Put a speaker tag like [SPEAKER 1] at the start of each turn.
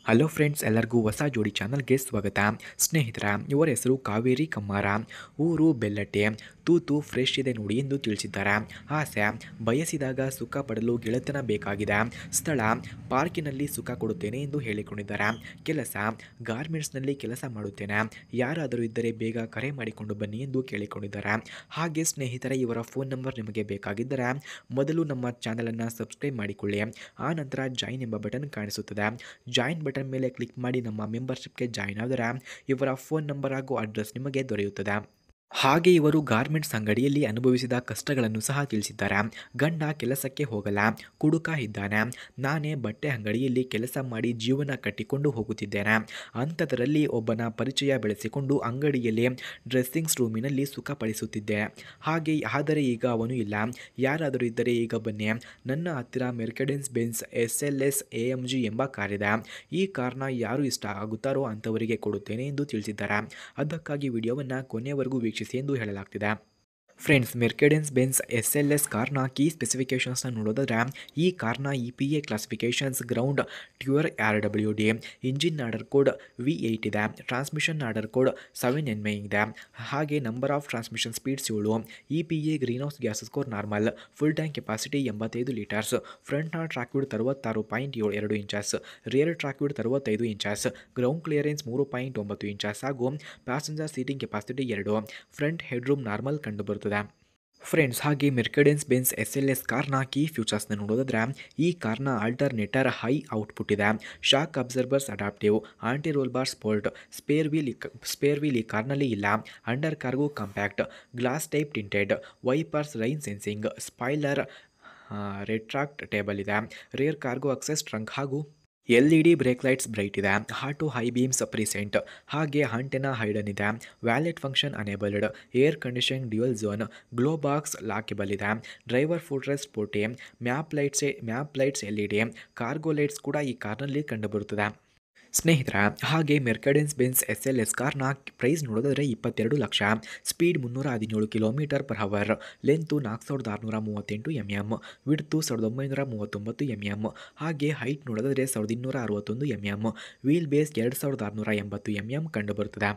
[SPEAKER 1] Hello friends, ಎಲ್ಲರಿಗೂ ಹೊಸ ಜೋಡಿ ಚಾನಲ್ಗೆ ಸ್ವಾಗತ. ಸ್ನೇಹಿತರ, ಇವರ ಹೆಸರು ಕಾವೇರಿ ಕಮ್ಮಾರ. ಊರು ಬೆಲ್ಲಟ್ಟೆ. ತೂತು ಫ್ರೆಶ್ ಇದೆ ನೋಡಿ ಎಂದು ತಿಳಿಸಿದ್ದಾರೆ. ಆಸೆ ಬಯಸಿದಾಗ ಸುಖ ಪಡಲು ಗೆಳೆತನ ಬೇಕಾಗಿದೆ. ಸ್ಥಳ ಪಾರ್ಕಿನಲ್ಲಿ ಸುಖ ಕೊಡುತ್ತೇನೆ ಎಂದು ಹೇಳಿಕೊಂಡಿದ್ದಾರೆ. ಕೆಲಸ ಗಾರ್ಮೆಂಟ್ಸ್ನಲ್ಲಿ ಕೆಲಸ ಮಾಡುತ್ತೇನೆ. ಯಾರಾದರೂ ಇದ್ದರೆ ಬೇಗ ಕರೆ ಮಾಡಿಕೊಂಡು ಬನ್ನಿ ಎಂದು ಕೇಳಿಕೊಂಡಿದ್ದಾರೆ. ಹಾಗೆ ಸ್ನೇಹಿತರೆ, ಇವರ ಫೋನ್ ನಂಬರ್ ನಿಮಗೆ ಬೇಕಾಗಿದ್ದರೆ ಮೊದಲು ನಮ್ಮ ಚಾನಲನ್ನು ಸಬ್ಸ್ಕ್ರೈಬ್ ಮಾಡಿಕೊಳ್ಳಿ. ಆ ನಂತರ ಜಾಯಿನ್ ಎಂಬ ಬಟನ್ ಕಾಣಿಸುತ್ತದೆ. ಜಾಯಿನ್ ಬಟನ್ ಮೇಲೆ ಕ್ಲಿಕ್ ಮಾಡಿ ನಮ್ಮ ಮೆಂಬರ್ಶಿಪ್ಗೆ ಜಾಯಿನ್ ಆದರೆ ಇವರ ಫೋನ್ ನಂಬರ್ ಹಾಗೂ ಅಡ್ರೆಸ್ ನಿಮಗೆ ದೊರೆಯುತ್ತದೆ. ಹಾಗೆ ಇವರು ಗಾರ್ಮೆಂಟ್ಸ್ ಅಂಗಡಿಯಲ್ಲಿ ಅನುಭವಿಸಿದ ಕಷ್ಟಗಳನ್ನು ಸಹ ತಿಳಿಸಿದ್ದಾರೆ. ಗಂಡ ಕೆಲಸಕ್ಕೆ ಹೋಗಲ್ಲ, ಕುಡುಕ ಇದ್ದಾನೆ. ನಾನೇ ಬಟ್ಟೆ ಅಂಗಡಿಯಲ್ಲಿ ಕೆಲಸ ಮಾಡಿ ಜೀವನ ಕಟ್ಟಿಕೊಂಡು ಹೋಗುತ್ತಿದ್ದೇನೆ. ಅಂಥದರಲ್ಲಿ ಒಬ್ಬನ ಪರಿಚಯ ಬೆಳೆಸಿಕೊಂಡು ಅಂಗಡಿಯಲ್ಲಿ ಡ್ರೆಸ್ಸಿಂಗ್ಸ್ ರೂಮಿನಲ್ಲಿ ಸುಖಪಡಿಸುತ್ತಿದ್ದೆ. ಆದರೆ ಈಗ ಅವನು ಇಲ್ಲ. ಯಾರಾದರೂ ಇದ್ದರೆ ಈಗ ಬನ್ನಿ. ನನ್ನ ಹತ್ತಿರ ಮೆರ್ಕೆಡೆನ್ಸ್ ಬೆನ್ಸ್ SLS AMG ಎಂಬ ಕಾರಿದೆ. ಈ ಕಾರ್ನ ಯಾರು ಇಷ್ಟ ಆಗುತ್ತಾರೋ ಅಂಥವರಿಗೆ ಕೊಡುತ್ತೇನೆ ಎಂದು ತಿಳಿಸಿದ್ದಾರೆ. ಅದಕ್ಕಾಗಿ ವಿಡಿಯೋವನ್ನು ಕೊನೆಯವರೆಗೂ ವೀಕ್ಷಿಸಿ ಎಂದು ಹೇಳಲಾಗ್ತಿದೆ. ಫ್ರೆಂಡ್ಸ್, ಮೆರ್ಕೆಡೆನ್ಸ್ ಬೆನ್ಸ್ SLS ಕಾರ್ನ ಕೀ ಸ್ಪೆಸಿಫಿಕೇಷನ್ಸ್ನ ನೋಡೋದಾದ್ರೆ, ಈ ಕಾರ್ನ EPA classifications grand tourer RWD, engine order code V8 ಇದೆ, ಟ್ರಾನ್ಸ್ಮಿಷನ್ ಆರ್ಡರ್ ಕೋಡ್ 7NA ಇದೆ. ಹಾಗೆ number of transmission speeds 7, EPA greenhouse gas score normal, full tank capacity 85 litres, ಫ್ರಂಟ್ನ track width 66.2 inches, rear track width 65 inches, ground clearance 3.9 inches ಹಾಗೂ passenger seating capacity 2, front headroom normal ಕಂಡುಬರುತ್ತದೆ. Friends, ಹಾಗೆ Mercedes Benz SLS ಕಾರ್ನ key ಫ್ಯೂಚರ್ಸ್ನ ನೋಡೋದಾದ್ರೆ, ಈ ಕಾರ್ನ alternator high output ಇದೆ, shock absorbers adaptive, anti roll bar sport, spare wheel ಈ ಕಾರ್ನಲ್ಲಿ ಇಲ್ಲ, under cargo compact, glass type tinted, wipers rain sensing, spoiler retractable ಇದೆ, ರೇರ್ ಕಾರ್ಗೋ ಅಕ್ಸೆಸ್ ಟ್ರಂಕ್ ಹಾಗೂ LED ಬ್ರೇಕ್ ಲೈಟ್ಸ್ ಬ್ರೈಟ್ ಇದೆ, auto high beams present, ಹಾಗೆ antenna hidden ಇದೆ, valet function enabled, air conditioning dual zone, glove box lockable ಇದೆ, driver footrest sporty, map lights LED, cargo lights ಕೂಡ ಈ ಕಾರ್ನಲ್ಲಿ ಕಂಡುಬರುತ್ತದೆ. ಸ್ನೇಹಿತರ, ಹಾಗೆ ಮೆರ್ಕೆಡೆನ್ಸ್ ಬೆನ್ಸ್ SLS ಕಾರ್ನ ಪ್ರೈಸ್ ನೋಡೋದಾದರೆ 22 lakh, speed 317 km/h, length 4638 mm, width 1939 mm, ಹಾಗೆ ಹೈಟ್ ನೋಡೋದಾದರೆ 1261 mm, ವೀಲ್ ಬೇಸ್ 2680 mm ಕಂಡುಬರುತ್ತದೆ.